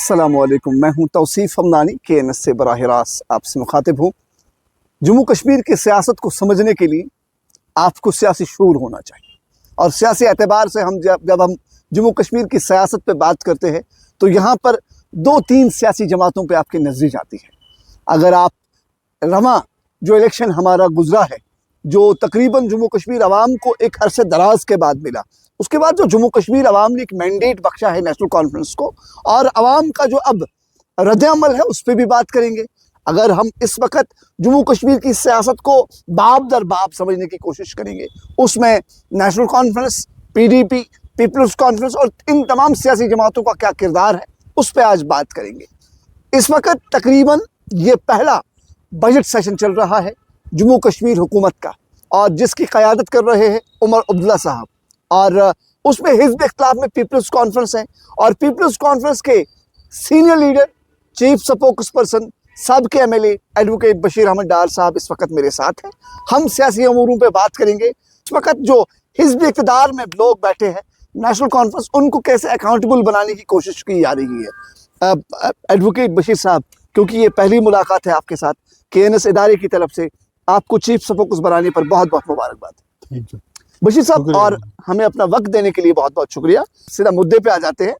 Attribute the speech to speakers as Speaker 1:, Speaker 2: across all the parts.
Speaker 1: अस्सलाम वालेकुम, मैं हूं तौसीफ हमदानी KNS से बराह रास्त आपसे मुखातिब हूं। जम्मू कश्मीर की सियासत को समझने के लिए आपको सियासी शूर होना चाहिए, और सियासी एतबार से हम जब हम जम्मू कश्मीर की सियासत पे बात करते हैं तो यहाँ पर दो तीन सियासी जमातों पे आपकी नजर जाती है। अगर आप रमा जो इलेक्शन हमारा गुजरा है, जो तकरीबन जम्मू कश्मीर अवाम को एक अरसे दराज के बाद मिला, उसके बाद जो जम्मू कश्मीर अवाम ने एक मैंडेट बख्शा है नेशनल कॉन्फ्रेंस को, और अवाम का जो अब रद्द-ए-अमल है उस पर भी बात करेंगे। अगर हम इस वक्त जम्मू कश्मीर की सियासत को बाब दर बाब समझने की कोशिश करेंगे, उसमें national conference, PDP, peoples conference और इन तमाम सियासी जमातों का क्या किरदार है, उस पर आज बात करेंगे। इस वक्त तकरीबन ये पहला बजट सेशन चल रहा है जम्मू कश्मीर हुकूमत का, और जिसकी क़यादत कर रहे हैं उमर अब्दुल्ला साहब, और उसमें हिज़्ब इख्तिलाफ में पीपल्स कॉन्फ्रेंस है, और पीपल्स कॉन्फ्रेंस के senior leader, chief spokes person, सब के MLA एडवोकेट बशीर अहमद डार साहब इस वक्त मेरे साथ हैं। हम सियासी अमूरों पे बात करेंगे। इस वक्त जो हिज़्ब इक़्तिदार में लोग बैठे हैं, नेशनल कॉन्फ्रेंस, उनको कैसे अकाउंटेबल बनाने की कोशिश की जा रही है। एडवोकेट बशीर साहब, क्योंकि ये पहली मुलाकात है आपके साथ KNS इदारे की तरफ से, आपको चीफ स्पोक्स बनाने पर बहुत बहुत मुबारकबाद।
Speaker 2: थैंक यू
Speaker 1: बशीर साहब, और हमें अपना वक्त देने के लिए बहुत बहुत शुक्रिया। सीधा मुद्दे पे आ जाते हैं।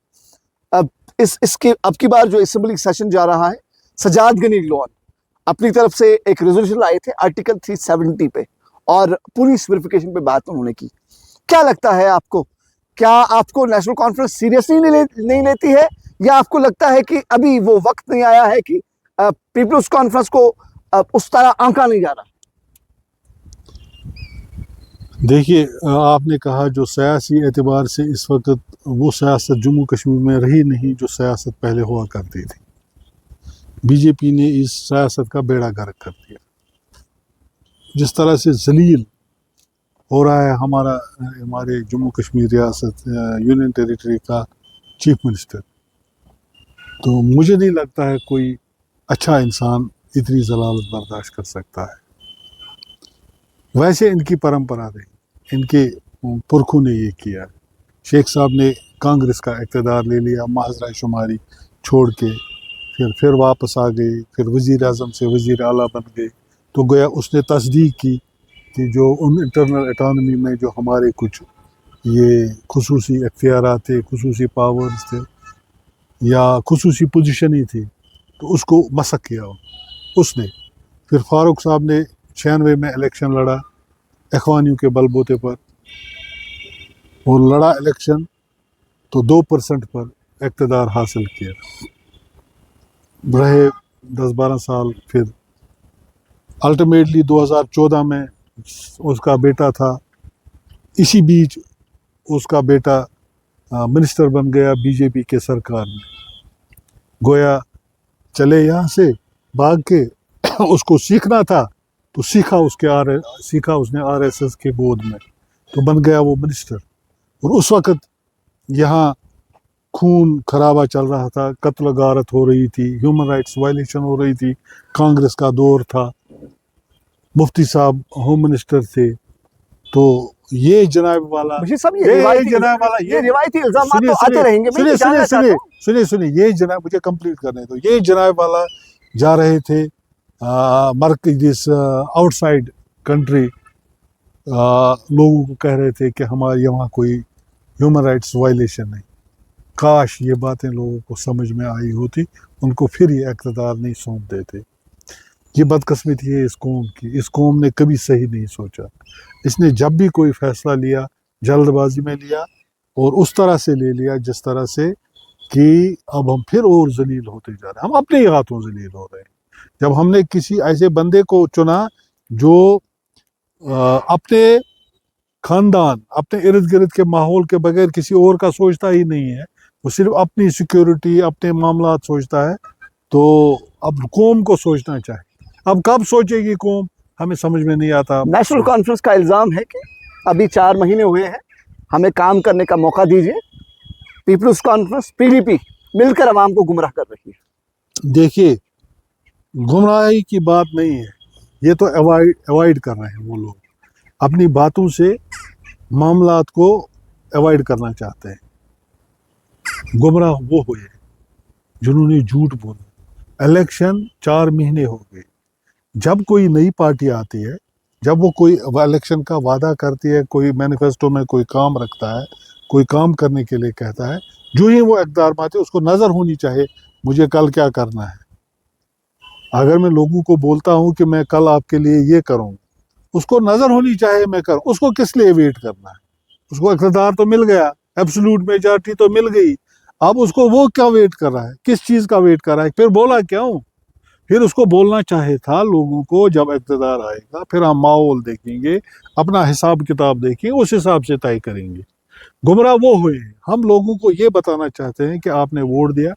Speaker 1: अब इसके अब की बार जो असेंबली सेशन जा रहा है, सजाद गनी लोन अपनी तरफ से एक रेजोल्यूशन लाए थे आर्टिकल 370 पे, और पूरी वेरिफिकेशन पे बात उन्होंने की। क्या लगता है आपको, क्या आपको नेशनल कॉन्फ्रेंस सीरियसली नहीं लेती है, या आपको लगता है कि अभी वो वक्त नहीं आया है कि पीपल्स कॉन्फ्रेंस को उस तरह आंका नहीं जा रहा?
Speaker 2: देखिए, आपने कहा जो सियासी एतबार से इस वक्त वो सियासत जम्मू कश्मीर में रही नहीं जो सियासत पहले हुआ करती थी। BJP ने इस सियासत का बेड़ा गर्क कर दिया। जिस तरह से जलील हो रहा है हमारे जम्मू कश्मीर रियासत यूनियन टेरिटरी का चीफ मिनिस्टर, तो मुझे नहीं लगता है कोई अच्छा इंसान इतनी जलालत बर्दाश्त कर सकता है। वैसे इनकी परंपरा रही, इनके पुरखों ने ये किया। शेख साहब ने कांग्रेस का इक़्तिदार ले लिया, माजरा शुमारी छोड़ के, फिर वापस आ गए, फिर वज़ीर आज़म से वज़ीर आला बन गए। तो गोया उसने तस्दीक की कि जो उन इंटरनल एटॉनमी में जो हमारे कुछ ये खुसूसी इख्तियारात थे, खुसूसी पावर्स थे, या खुसूसी पोजीशन ही थी, तो उसको मसक किया उसने। फिर फारूक साहब ने 96 में इलेक्शन लड़ा इखवानियों के बलबूते पर, और लड़ा इलेक्शन तो 2% पर इक़्तिदार हासिल किया, रहे 10-12 साल। फिर अल्टीमेटली 2014 में उसका बेटा था, इसी बीच उसका बेटा मिनिस्टर बन गया BJP के सरकार में। गोया चले यहाँ से भाग के उसको सीखना था तो सीखा उसने RSS के गोद में, तो बन गया वो मिनिस्टर। और उस वक़्त यहाँ खून खराबा चल रहा था, कत्ल गारत हो रही थी, ह्यूमन राइट्स वायलेशन हो रही थी, कांग्रेस का दौर था, मुफ्ती साहब होम मिनिस्टर थे। तो ये जनाब वाला
Speaker 1: ये रिवायती इल्जामात तो आते रहेंगे।
Speaker 2: सुनिए, ये जनाब, मुझे कंप्लीट करने दो। ये जनाब वाला जा रहे थे दिस आउटसाइड कंट्री, लोगों को कह रहे थे कि हमारे यहाँ कोई ह्यूमन राइट्स वायलेशन नहीं। काश ये बातें लोगों को समझ में आई होती, उनको फिर ये इक़्तिदार नहीं सौंप देते। ये बदकिस्मती है इस कौम की। इस कौम ने कभी सही नहीं सोचा। इसने जब भी कोई फैसला लिया, जल्दबाजी में लिया, और उस तरह से ले लिया जिस तरह से कि अब हम फिर और जलील होते जा रहे हैं। हम अपने ही हाथों जलील हो रहे हैं। जब हमने किसी ऐसे बंदे को चुना जो अपने खानदान, अपने इर्द गिर्द के माहौल के बगैर किसी और का सोचता ही नहीं है, वो सिर्फ अपनी सिक्योरिटी, अपने मामला सोचता है, तो अब कौम को सोचना चाहिए। अब कब सोचेगी कौम, हमें समझ में नहीं आता।
Speaker 1: नेशनल कॉन्फ्रेंस का इल्ज़ाम है कि अभी 4 महीने हुए हैं, हमें काम करने का मौका दीजिए। पीपल्स कॉन्फ्रेंस, PDP मिलकर अवाम को गुमराह कर रही है।
Speaker 2: देखिए, गुमराही की बात नहीं है, ये तो अवॉइड कर रहे हैं वो लोग, अपनी बातों से मामलात को अवॉइड करना चाहते हैं। गुमराह वो हुए जिन्होंने झूठ बोला। इलेक्शन 4 महीने हो गए। जब कोई नई पार्टी आती है, जब वो कोई इलेक्शन का वादा करती है, कोई मैनिफेस्टो में कोई काम रखता है, कोई काम करने के लिए कहता है, जो ही वो इक़्तिदार में आते, उसको नज़र होनी चाहिए मुझे कल क्या करना है। अगर मैं लोगों को बोलता हूँ कि मैं कल आपके लिए ये करूँ, उसको नज़र होनी चाहिए मैं करूँ। उसको किस लिए वेट करना है? उसको इक़्तिदार तो मिल गया, एब्सोल्यूट मेजॉरिटी तो मिल गई, अब उसको वो क्या वेट कर रहा है, किस चीज़ का वेट कर रहा है? फिर बोला क्यों? फिर उसको बोलना चाहे था लोगों को, जब इक़्तिदार आएगा फिर हम माहौल देखेंगे, अपना हिसाब किताब देखेंगे, उस हिसाब से तय करेंगे। गुमराह वो हुए हैं। हम लोगों को ये बताना चाहते हैं कि आपने वोट दिया,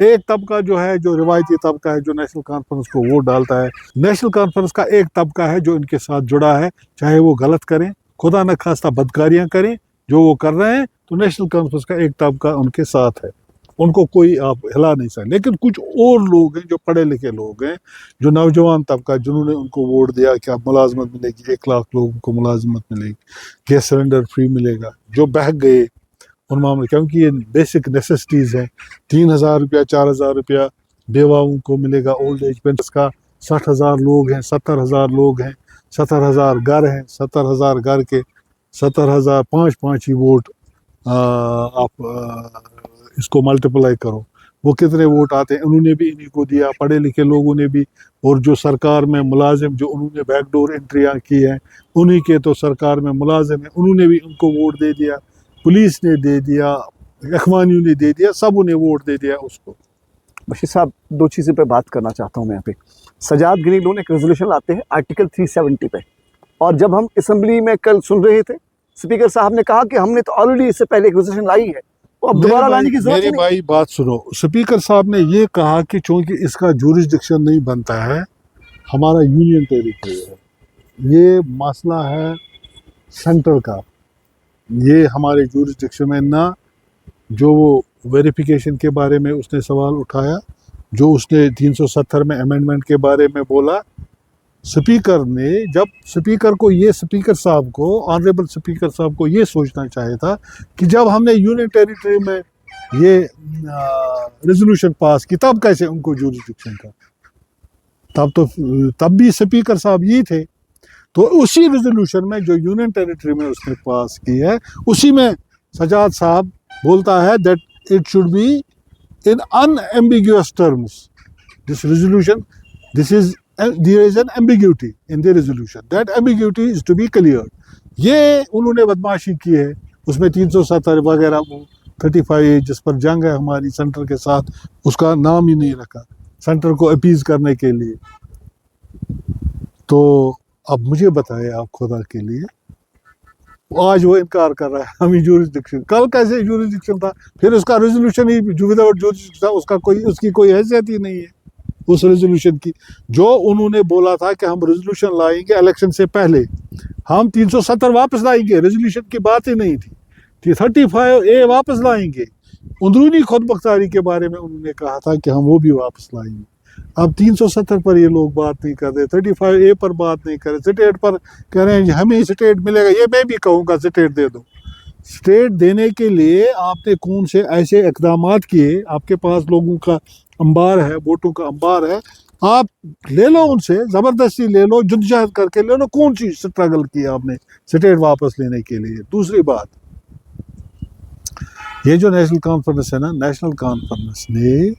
Speaker 2: एक तबका जो है, जो रिवायती तबका है, जो नेशनल कॉन्फ्रेंस को वोट डालता है, नेशनल कॉन्फ्रेंस का एक तबका है जो इनके साथ जुड़ा है, चाहे वो गलत करें, खुदा न खास्ता बदकारियां करें, जो वो कर रहे हैं, तो नेशनल कॉन्फ्रेंस का एक तबका उनके साथ है, उनको कोई आप हिला नहीं सकते। लेकिन कुछ और लोग हैं जो पढ़े लिखे लोग हैं, जो नौजवान तबका, जिन्होंने उनको वोट दिया कि अब मुलाजमत मिलेगी, 1 लाख लोगों को मुलाजमत मिलेगी, गैस सिलेंडर फ्री मिलेगा, जो बहक गए उन मामले, क्योंकि ये बेसिक नेसेसिटीज़ हैं। 3,000 रुपया, 4,000 रुपया बेवाओं को मिलेगा, ओल्ड एज पेंशन का 60,000 लोग हैं, 70,000 लोग हैं, 70,000 घर हैं, 70,000 घर के 70,000, 5 ही वोट आप इसको मल्टीप्लाई करो, वो कितने वोट आते हैं। उन्होंने भी इन्हीं को दिया, पढ़े लिखे लोगों ने भी, और जो सरकार में मुलाजिम, जो उन्होंने बैकडोर एंट्रियाँ की हैं, उन्हीं के तो सरकार में मुलाजिम हैं, उन्होंने भी उनको वोट दे दिया, पुलिस ने दे दिया, अखवानियों ने दे दिया, सब उन्हें वोट दे दिया उसको।
Speaker 1: बशीर साहब, 2 चीज़ों पे बात करना चाहता हूँ मैं यहाँ पे। सजाद गिनी लोन एक रेजोल्यूशन लाते हैं आर्टिकल 370 पे, और जब हम असम्बली में कल सुन रहे थे, स्पीकर साहब ने कहा कि हमने तो ऑलरेडी इससे पहले एक रेजोल्यूशन लाई है, तो अब दोबारा लाने की जरूरत
Speaker 2: मेरे
Speaker 1: नहीं।
Speaker 2: भाई बात सुनो, स्पीकर साहब ने ये कहा कि चूंकि इसका जुरिस्डिक्शन नहीं बनता है, हमारा यूनियन टेरिटरी है, ये मसला है सेंट्रल का, ये हमारे जुरिस्डिक्शन में ना। जो वो वेरिफिकेशन के बारे में उसने सवाल उठाया, जो उसने 370 में अमेंडमेंट के बारे में बोला, स्पीकर ने, जब स्पीकर को ये, स्पीकर साहब को, ऑनरेबल स्पीकर साहब को ये सोचना चाहिए था कि जब हमने यूनियन टेरिटरी में ये रेजोल्यूशन पास की, तब कैसे उनको जुरिस्डिक्शन था? तब भी स्पीकर साहब ये थे। तो उसी रेजोल्यूशन में जो यूनियन टेरिटरी में उसने पास की है, उसी में सजाद साहब बोलता है that it should be in unambiguous terms. This resolution, this is there is an ambiguity in the resolution, that ambiguity is to be cleared। ये उन्होंने बदमाशी की है, उसमें 370 वगैरह, वो 35 जिस पर जंग है हमारी सेंटर के साथ, उसका नाम ही नहीं रखा सेंटर को अपीज करने के लिए। तो अब मुझे बताए आप खुदा के लिए, आज वो इनकार कर रहा है हमें जुरिस्डिक्शन, कल कैसे जुरिस्डिक्शन था? फिर उसका रेजोल्यूशन ही विदाउट जुरिस्डिक्शन था, उसका कोई, उसकी कोई हैसियत ही नहीं है उस रेजोल्यूशन की। जो उन्होंने बोला था कि हम रेजोल्यूशन लाएंगे इलेक्शन से पहले, हम 370 वापस लाएंगे, रेजोल्यूशन की बात ही नहीं थी, 35A वापस लाएंगे। अंदरूनी खुद मुख्तारी के बारे में उन्होंने कहा था कि हम वो भी वापस लाएंगे। अब 370 पर ये लोग बात नहीं कर रहे, 35A पर बात नहीं कर रहे, स्टेट पर कह रहे हैं हमें स्टेट मिलेगा। ये मैं भी कहूँगा स्टेट दे दो। स्टेट देने के लिए आपने कौन से ऐसे इकदाम किए? आपके पास लोगों का अंबार है, वोटों का अंबार है, आप ले लो उनसे, ज़बरदस्ती ले लो, जद्दोजहद करके ले लो। कौन सी स्ट्रगल की आपने स्टेट वापस लेने के लिए? दूसरी बात, ये जो नेशनल कॉन्फ्रेंस है ना, नेशनल कॉन्फ्रेंस ने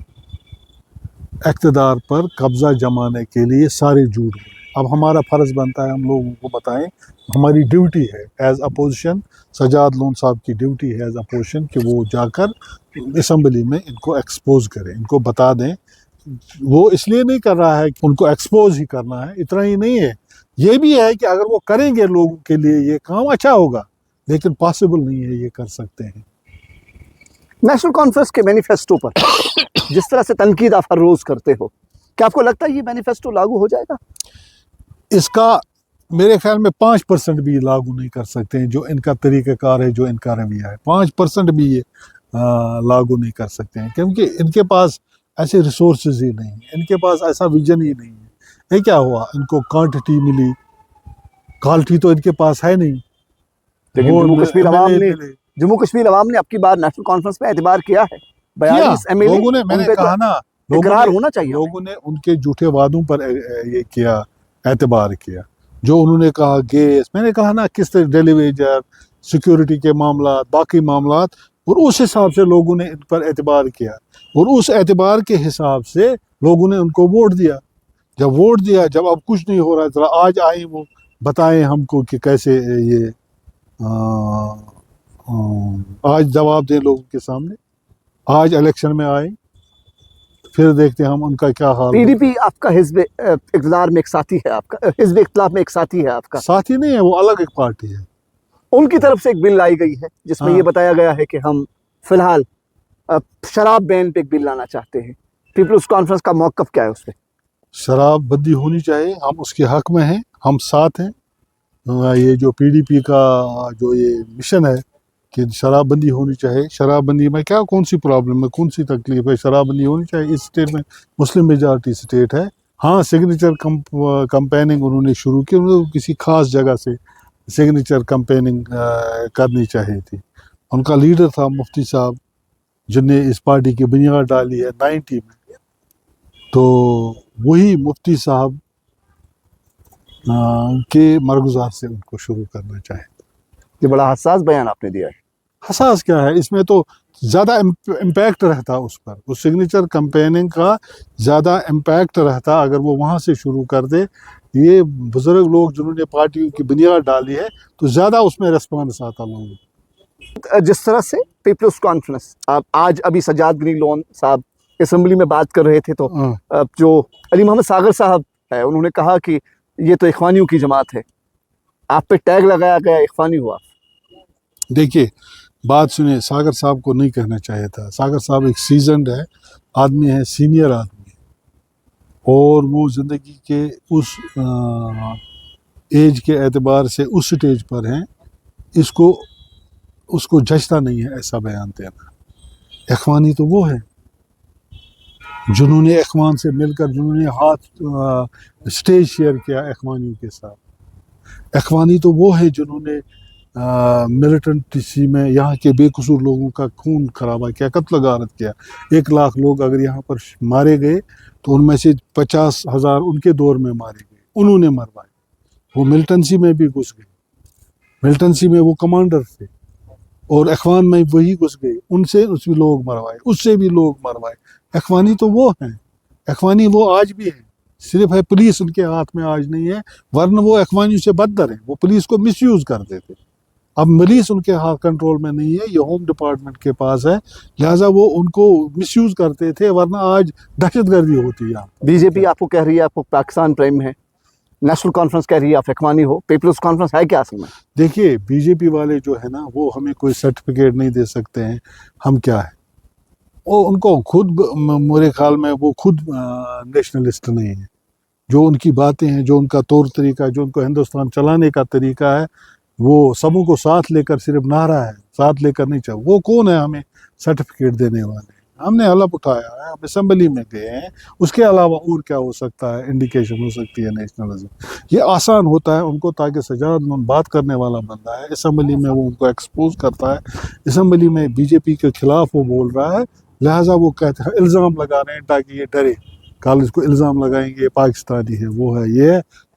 Speaker 2: इक़्तिदार पर कब्जा जमाने के लिए सारे झूठ बोले। अब हमारा फ़र्ज़ बनता है हम लोगों को बताएं, हमारी ड्यूटी है एज अपोजिशन, सजाद लोन साहब की ड्यूटी है एज अपोजिशन कि वो जाकर असम्बली में इनको एक्सपोज करें, इनको बता दें। वो इसलिए नहीं कर रहा है कि उनको एक्सपोज ही करना है, इतना ही नहीं है, ये भी है कि अगर वो करेंगे लोगों के लिए ये काम अच्छा होगा, लेकिन पॉसिबल नहीं है ये कर सकते हैं।
Speaker 1: नेशनल कॉन्फ्रेंस के मैनिफेस्टो पर जिस तरह से तनकीद आप हर रोज करते हो, क्या आपको लगता है ये मैनिफेस्टो लागू हो जाएगा?
Speaker 2: इसका मेरे ख्याल में 5% भी लागू नहीं कर सकते हैं, जो इनका तरीक़ाकार है, जो इनका रवैया है, 5% भी ये लागू नहीं कर सकते हैं, क्योंकि इनके पास ऐसे रिसोर्सेज ही नहीं है, इनके पास ऐसा विजन ही नहीं है। ये क्या हुआ, इनको क्वांटिटी मिली, क्वालिटी तो इनके पास है नहीं।
Speaker 1: लेकिन जम्मू कश्मीर अवाम ने अब की बार नेशनल कॉन्फ्रेंस में एतबार किया है, 42 MLA,
Speaker 2: لوگوں نے، میں نے کہا نا،
Speaker 1: اقرار ہونا چاہیے.
Speaker 2: لوگوں نے ان کے جھوٹے وعدوں پر یہ کیا، اعتبار کیا، جو انہوں نے کہا گیس، میں نے کہا نا کس طرح ڈیلی ویجر، سیکیورٹی کے معاملات، باقی معاملات، اور اس حساب سے لوگوں نے ان پر اعتبار کیا، اور اس اعتبار کے حساب سے لوگوں نے ان کو ووٹ دیا. جب ووٹ دیا، جب اب کچھ نہیں ہو رہا تھا، آج آئیں وہ بتائیں ہم کو کہ کیسے یہ آج جواب دیں لوگوں کے سامنے. آج الیکشن میں آئے، پھر دیکھتے ہیں ہم ان کا کیا حال.
Speaker 1: PDP آپ کا حزب اقتدار میں ایک ساتھی ہے، آپ کا حزب اختلاف میں ایک ساتھی ہے آپ کا.
Speaker 2: ساتھی نہیں ہے، وہ الگ ایک پارٹی ہے.
Speaker 1: ان کی طرف سے ایک بل لائی گئی ہے جس میں یہ بتایا گیا ہے کہ ہم فی الحال شراب بین پہ ایک بل لانا چاہتے ہیں. پیپلز کانفرنس کا موقف کیا ہے اس پہ؟
Speaker 2: شراب بندی ہونی چاہیے، ہم اس کے حق میں ہیں، ہم ساتھ ہیں. یہ جو PDP کا جو یہ مشن ہے کہ شراب بندی ہونی چاہیے، شراب بندی میں کیا، کون سی پرابلم ہے، کون سی تکلیف ہے؟ شراب بندی ہونی چاہیے. اس اسٹیٹ میں مسلم میجارٹی اسٹیٹ ہے. ہاں، سگنیچر کمپیننگ انہوں نے شروع کی، انہوں نے کسی خاص جگہ سے سگنیچر کمپیننگ کرنی چاہیے تھی. ان کا لیڈر تھا مفتی صاحب، جن نے اس پارٹی کی بنیاد ڈالی ہے 90 میں. تو وہی مفتی صاحب کے مرگزار سے ان کو شروع کرنا چاہیے.
Speaker 1: یہ بڑا حساس بیان آپ نے دیا ہے.
Speaker 2: حساس کیا ہے اس میں؟ تو زیادہ امپیکٹ رہتا اس پر، اس سگنیچر کمپیننگ کا زیادہ امپیکٹ رہتا اگر وہ وہاں سے شروع کر دے. یہ بزرگ لوگ جنہوں نے پارٹیوں کی بنیاد ڈالی ہے تو زیادہ اس میں ریسپانس آتا لوگوں.
Speaker 1: جس طرح سے پیپلز کانفرنس آج ابھی سجاد گرین لون صاحب اسمبلی میں بات کر رہے تھے تو جو علی محمد ساغر صاحب ہے انہوں نے کہا کہ یہ تو اخوانیوں کی جماعت ہے. آپ پہ ٹیگ لگایا گیا، اخوانی ہوا.
Speaker 2: دیکھیے بات سنیں، ساغر صاحب کو نہیں کہنا چاہیے تھا. ساغر صاحب ایک سیزنڈ ہے آدمی ہے، سینئر آدمی ہے، اور وہ زندگی کے اس ایج کے اعتبار سے اس سٹیج پر ہیں. اس کو جچتا نہیں ہے ایسا بیان دینا. اخوانی تو وہ ہے جنہوں نے اخوان سے مل کر، جنہوں نے ہاتھ سٹیج شیئر کیا اخوانیوں کے ساتھ. اخوانی تو وہ ہے جنہوں نے ملیٹنٹسی میں یہاں کے بے قصور لوگوں کا خون خرابہ کیا، قتل و غارت کیا. 1 لاکھ لوگ اگر یہاں پر مارے گئے تو ان میں سے 50,000 ان کے دور میں مارے گئے، انہوں نے مروائے. وہ ملیٹنسی میں بھی گھس گئے، ملیٹنسی میں وہ کمانڈر تھے، اور اخوان میں وہی گھس گئے، ان سے بھی لوگ مروائے، اس سے بھی لوگ مروائے. اخوانی تو وہ ہیں، اخوانی وہ آج بھی ہیں، صرف ہے پولیس ان کے ہاتھ میں آج نہیں ہے، ورنہ وہ اخوانیوں سے بدتر ہیں. وہ پولیس کو مس یوز کرتے تھے. اب پولیس ان کے ہاتھ کنٹرول میں نہیں ہے، یہ ہوم ڈپارٹمنٹ کے پاس ہے، لہٰذا وہ ان کو مس یوز کرتے تھے، ورنہ آج دہشت گردی ہوتی ہے.
Speaker 1: BJP آپ کو کہہ رہی ہے آپ کو پاکستان پرائم ہے، نیشنل کانفرنس کہہ رہی ہے آپ اخوانی ہو. پیپلز کانفرنس ہے کیا اصل میں؟
Speaker 2: دیکھیے BJP والے جو ہے نا وہ ہمیں کوئی سرٹیفکیٹ نہیں دے سکتے ہیں ہم کیا ہے. وہ ان کو خود، میرے خیال میں وہ خود نیشنلسٹ نہیں ہیں. جو ان کی باتیں ہیں، جو ان کا طور طریقہ، جو ان کو ہندوستان چلانے کا طریقہ ہے، وہ سبوں کو ساتھ لے کر صرف نعرہ ہے، ساتھ لے کر نہیں چاہیے. وہ کون ہے ہمیں سرٹیفکیٹ دینے والے؟ ہم نے حلف اٹھایا ہے، ہم اسمبلی میں گئے ہیں، اس کے علاوہ اور کیا ہو سکتا ہے؟ انڈیکیشن ہو سکتی ہے نیشنلزم. یہ آسان ہوتا ہے ان کو، تاکہ سجاد بات کرنے والا بندہ ہے، اسمبلی میں وہ ان کو ایکسپوز کرتا ہے. اسمبلی میں BJP کے خلاف وہ بول رہا ہے، لہٰذا وہ کہتے ہیں الزام لگا رہے ہیں تاکہ یہ ڈرے. کل اس کو الزام لگائیں گے یہ پاکستانی ہے، وہ ہے،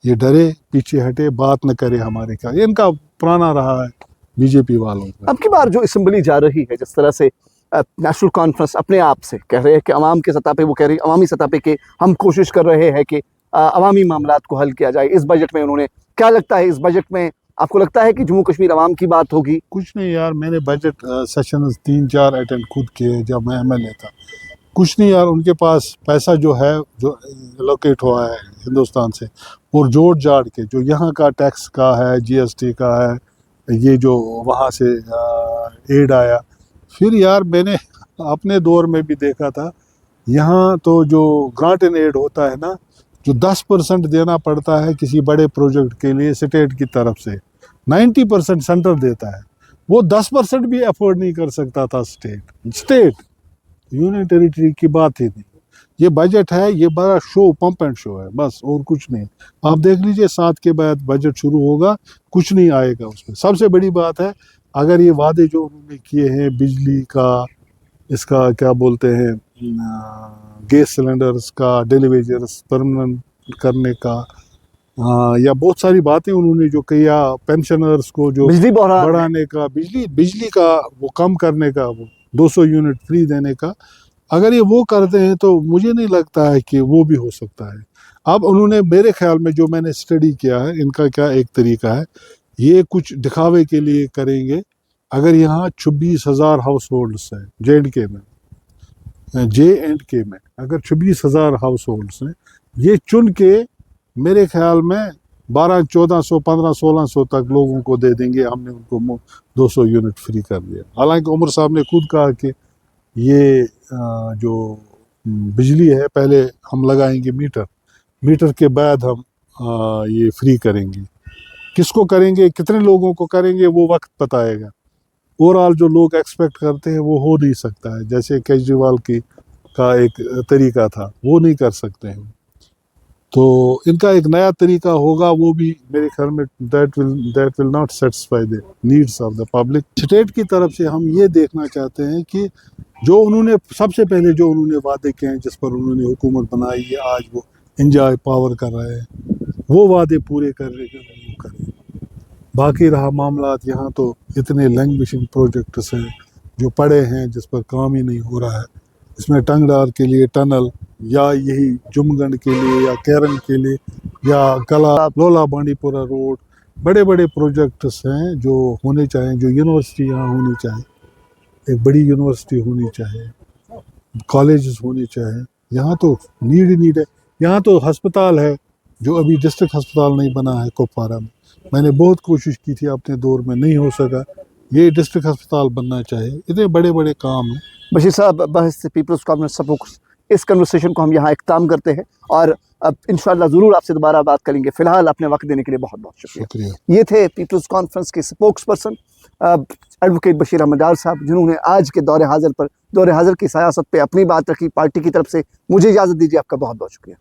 Speaker 2: یہ ڈرے، پیچھے ہٹے، بات نہ کرے ہمارے کا. یہ ان کا پرانا رہا ہے BJP والوں کا.
Speaker 1: اب کی بار جو اسمبلی جا رہی ہے، جس طرح سے نیشنل کانفرنس اپنے آپ سے کہہ رہے ہیں کہ عوام کے سطح پہ، وہ کہہ رہی عوامی سطح پہ کہ ہم کوشش کر رہے ہیں کہ عوامی معاملات کو حل کیا جائے. اس بجٹ میں انہوں نے کیا لگتا ہے، اس بجٹ میں آپ کو لگتا ہے کہ جموں کشمیر عوام کی بات ہوگی؟
Speaker 2: کچھ نہیں یار، میں نے بجٹ سیشنز 3-4 اٹینڈ خود کیے جب میں MLA تھا. کچھ نہیں یار، ان کے پاس پیسہ جو ہے، جو لوکیٹ ہوا ہے ہندوستان سے، اور جوڑ جاڑ کے جو یہاں کا ٹیکس کا ہے، GST کا ہے، یہ جو وہاں سے ایڈ آیا. پھر یار میں نے اپنے دور میں بھی دیکھا تھا، یہاں تو جو گرانٹ ان ایڈ ہوتا ہے نا، جو 10% دینا پڑتا ہے کسی بڑے پروجیکٹ کے لیے اسٹیٹ کی طرف سے، 90% سینٹر دیتا ہے. وہ 10% بھی افورڈ نہیں کر سکتا تھا اسٹیٹ. یونین ٹیریٹری کی بات ہی نہیں. یہ بجٹ ہے، یہ بڑا شو، پمپ اینڈ شو ہے بس، اور کچھ نہیں. آپ دیکھ لیجئے 7 کے بعد بجٹ شروع ہوگا، کچھ نہیں آئے گا اس میں. سب سے بڑی بات ہے، اگر یہ وعدے جو انہوں نے کیے ہیں بجلی کا، اس کا کیا بولتے ہیں گیس سلنڈرز کا ڈیلیویجرز پرمننٹ کرنے کا، یا بہت ساری باتیں انہوں نے جو کیا، پینشنرز کو جو
Speaker 1: بجلی بحران
Speaker 2: بڑھانے کا، بجلی کا وہ کم کرنے کا، وہ 200 یونٹ فری دینے کا، اگر یہ وہ کرتے ہیں تو مجھے نہیں لگتا ہے کہ وہ بھی ہو سکتا ہے۔ اب انہوں نے میرے خیال میں جو میں نے اسٹڈی کیا ہے، ان کا کیا ایک طریقہ ہے، یہ کچھ دکھاوے کے لیے کریں گے۔ اگر یہاں 26,000 ہاؤس ہولڈس ہیں جے اینڈ کے میں اگر 26,000 ہاؤس ہولڈس ہیں، یہ چن کے میرے خیال میں 1,200 1,500 تک لوگوں کو دے دیں گے، ہم نے ان کو 200 یونٹ فری کر دیا۔ حالانکہ عمر صاحب نے خود کہا کہ یہ جو بجلی ہے پہلے ہم لگائیں گے میٹر کے بعد ہم یہ فری کریں گے۔ کس کو کریں گے، کتنے لوگوں کو کریں گے، وہ وقت بتائے گا۔ اوورآل جو لوگ ایکسپیکٹ کرتے ہیں وہ ہو نہیں سکتا ہے، جیسے کیجریوال کا ایک طریقہ تھا، وہ نہیں کر سکتے ہیں۔ تو ان کا ایک نیا طریقہ ہوگا، وہ بھی میرے خیال میں that will not satisfy the needs of the public. State کی طرف سے ہم یہ دیکھنا چاہتے ہیں کہ جو انہوں نے سب سے پہلے جو انہوں نے وعدے کیے ہیں، جس پر انہوں نے حکومت بنائی ہے، آج وہ انجوائے پاور کر رہے ہیں، وہ وعدے پورے کرنے کے وہ کریں۔ باقی رہا معاملات، یہاں تو اتنے لینگویشنگ پروجیکٹس ہیں جو پڑے ہیں جس پر کام ہی نہیں ہو رہا ہے۔ اس میں ٹنگڈار کے لیے ٹنل، یا یہی جمگنڈ کے لیے، یا کیرن کے لیے، یا کلا لولا بانڈی پورہ روڈ، بڑے بڑے پروجیکٹس ہیں جو ہونے چاہیے، جو یونیورسٹی یہاں ہونی چاہیے، ایک بڑی یونیورسٹی ہونی چاہیے، کالجز ہونے چاہیے۔ یہاں تو نیڈ ہے۔ یہاں تو ہسپتال ہے جو ابھی ڈسٹرکٹ ہسپتال نہیں بنا ہے کپوارہ میں نے بہت کوشش کی تھی، اپنے دور میں نہیں ہو سکا۔ یہ ڈسٹرکٹ ہسپتال بننا چاہیے۔ اتنے بڑے بڑے کام ہیں۔
Speaker 1: بشیر صاحب، بحث پیپلز کانفرنس سپوکس، اس کنورسیشن کو ہم یہاں اختتام کرتے ہیں، اور اب انشاءاللہ ضرور آپ سے دوبارہ بات کریں گے۔ فی الحال اپنے وقت دینے کے لیے بہت بہت شکریہ۔ یہ تھے پیپلز کانفرنس کے spokesperson advocate Bashir Ahmed Dar صاحب، جنہوں نے آج کے دور حاضر کی سیاست پہ اپنی بات رکھی۔ پارٹی کی طرف سے مجھے اجازت دیجیے، آپ کا بہت بہت شکریہ۔